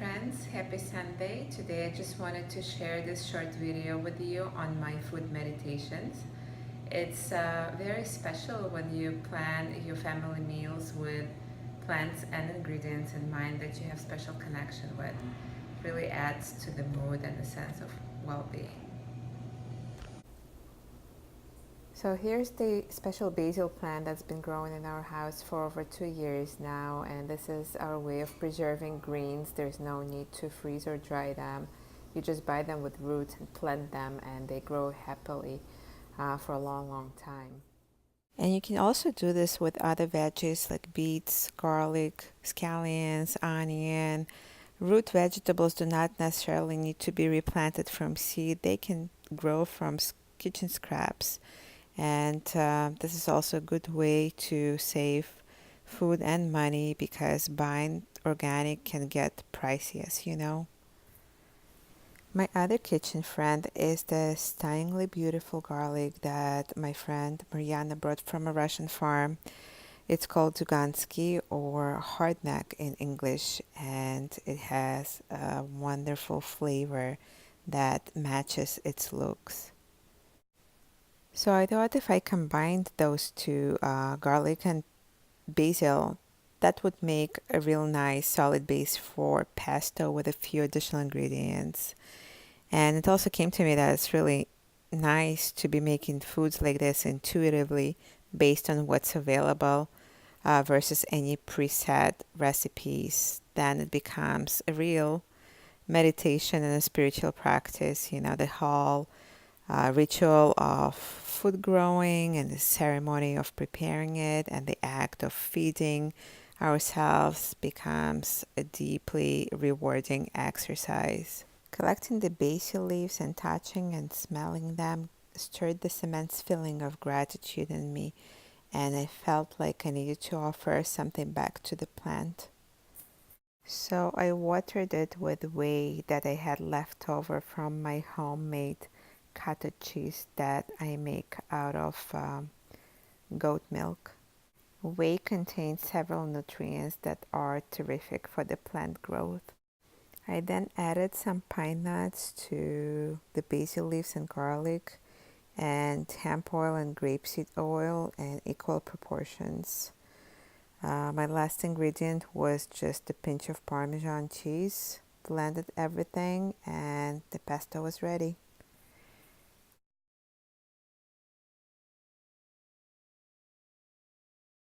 friends, happy Sunday. Today I just wanted to share this short video with you on my food meditations. It's very special when you plan your family meals with plants and ingredients in mind that you have special connection with. It really adds to the mood and the sense of well-being. So here's the special basil plant that's been growing in our house for over 2 years now, and this is our way of preserving greens. There's no need to freeze or dry them. You just buy them with roots and plant them, and they grow happily for a long, long time. And you can also do this with other veggies like beets, garlic, scallions, onion. Root vegetables do not necessarily need to be replanted from seed. They can grow from kitchen scraps. And this is also a good way to save food and money because buying organic can get pricey, as you know. My other kitchen friend is the stunningly beautiful garlic that my friend Mariana brought from a Russian farm. It's called Dugansky or hardneck in English, and it has a wonderful flavor that matches its looks. So I thought if I combined those two, garlic and basil, that would make a real nice solid base for pesto with a few additional ingredients. And it also came to me that it's really nice to be making foods like this intuitively based on what's available versus any preset recipes. Then it becomes a real meditation and a spiritual practice, the whole ritual of food growing and the ceremony of preparing it and the act of feeding ourselves becomes a deeply rewarding exercise. Collecting the basil leaves and touching and smelling them stirred this immense feeling of gratitude in me, and I felt like I needed to offer something back to the plant. So I watered it with whey that I had left over from my homemade cottage cheese that I make out of goat milk. Whey contains several nutrients that are terrific for the plant growth. I then added some pine nuts to the basil leaves and garlic, and hemp oil and grapeseed oil in equal proportions. My last ingredient was just a pinch of Parmesan cheese. Blended everything, and the pesto was ready.